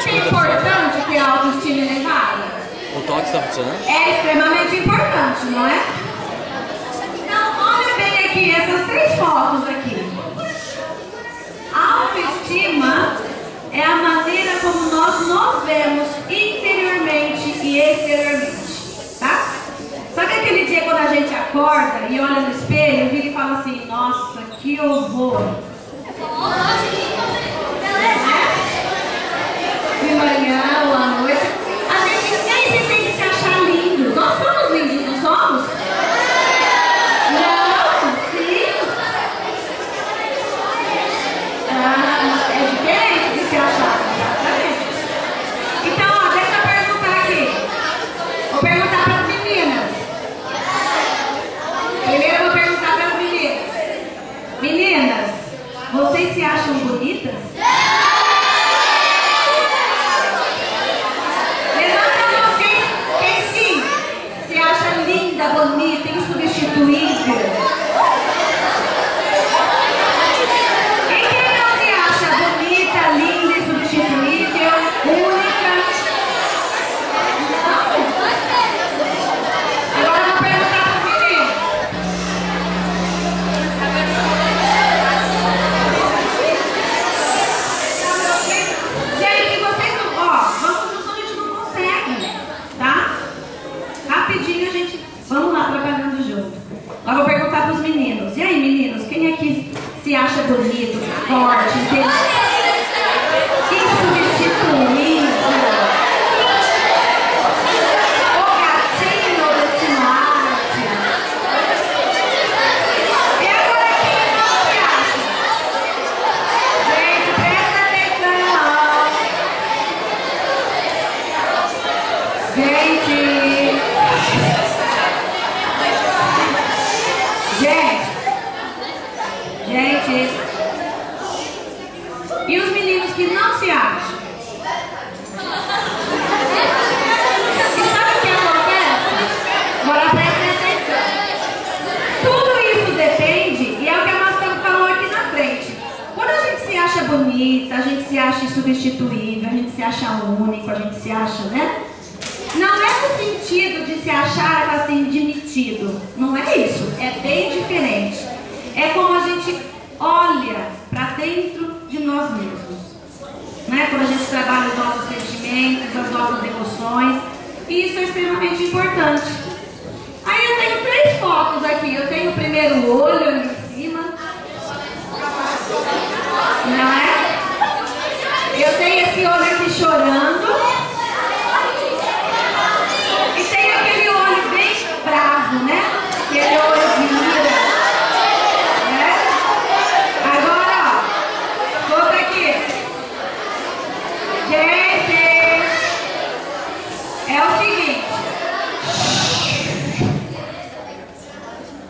que é importante ter a autoestima elevada? O toque está funcionando? É extremamente importante, não é? Então, olha bem aqui, essas 3 fotos aqui. A autoestima é a maneira como nós nos vemos interiormente e exteriormente, tá? Sabe aquele dia quando a gente acorda e olha no espelho e vira e fala assim, nossa, que horror. De manhã ou à noite, a gente sempre tem que se achar lindo. Nós somos lindos, não somos? Não, sim. É diferente de se achar, exatamente. Então, ó, deixa eu perguntar aqui. Vou perguntar para as meninas. Primeiro eu vou perguntar para as meninas. Meninas, vocês se acham bonitas? Levanta a mão quem sim se acha linda, bonita, insubstituível. E quem não se acha bonita, linda, insubstituível, única? Não. Agora eu vou perguntar para os meninos. Gente, vocês não... Ó, vamos juntos, a gente não consegue, tá? Rapidinho a gente... Vamos lá, trabalhando junto. Agora eu vou perguntar para os meninos. E aí, meninos, quem aqui se acha bonito, forte, insubstituível? O gatinho desse Marte? E agora quem não se acha? Gente, presta atenção. Gente. E os meninos que não se acham? E sabe o que acontece? Agora presta atenção. Tudo isso depende, e é o que a Marcela falou aqui na frente. Quando a gente se acha bonita, a gente se acha insubstituível, a gente se acha único, a gente se acha, né? Não é no sentido de se achar assim, demitido. Não é isso. É bem diferente. É como a gente olha para dentro de nós mesmos. Né? Quando a gente trabalha os nossos sentimentos, as nossas emoções. E isso é extremamente importante. Aí eu tenho 3 fotos aqui. Eu tenho o primeiro olho ali em cima. Não é? Eu tenho esse olho aqui chorando. E tem aquele olho bem bravo, né? Aquele olho de ira. Né? Agora, ó. Volta aqui. Gente, é o seguinte.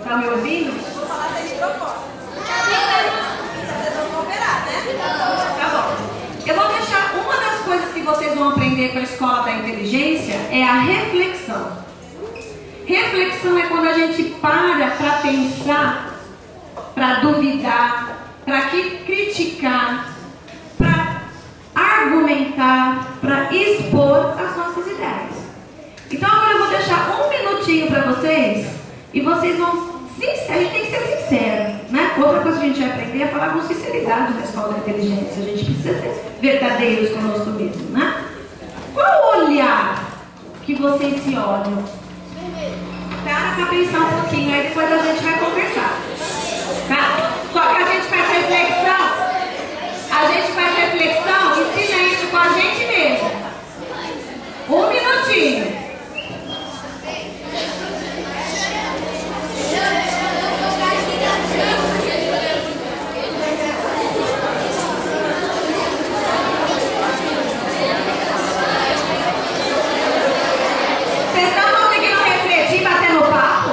Tá me ouvindo? Vou falar sem microfone. Vocês vão cooperar, né? Tá bom. Eu vou deixar uma das coisas que vocês vão aprender com a Escola da Inteligência é a reflexão. Reflexão é quando a gente para pensar, para duvidar, para criticar, para argumentar, para expor as nossas ideias. Então agora eu vou deixar um minutinho para vocês e vocês vão... A gente tem que ser sincero, né? Outra coisa que a gente vai aprender é falar com sinceridade na Escola da Inteligência. A gente precisa ser verdadeiros conosco mesmo, né? Qual o olhar que vocês se olham? Para pra pensar um pouquinho, aí depois a gente vai conversar. Tá? Só que a gente faz reflexão. A gente faz reflexão em silêncio com a gente mesmo. Um minutinho. Vocês estão conseguindo refletir, bater no papo?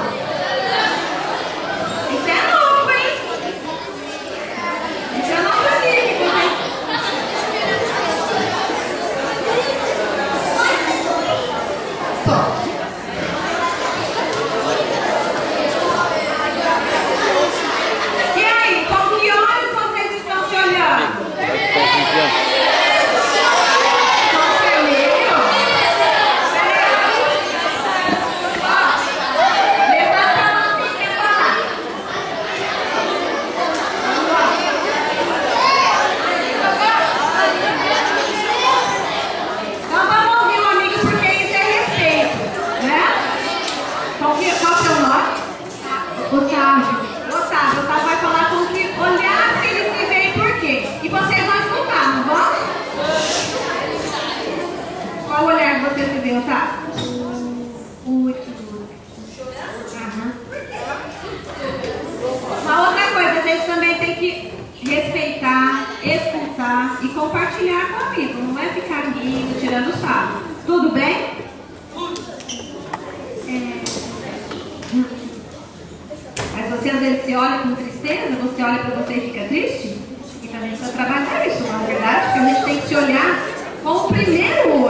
Isso é novo, hein? respeitar, escutar e compartilhar com o amigo. Não é ficar rindo, tirando sarro. Tudo bem? Mas você às vezes se olha com tristeza, você olha para você e fica triste? E também precisa trabalhar isso, na verdade, porque a gente tem que se olhar com o primeiro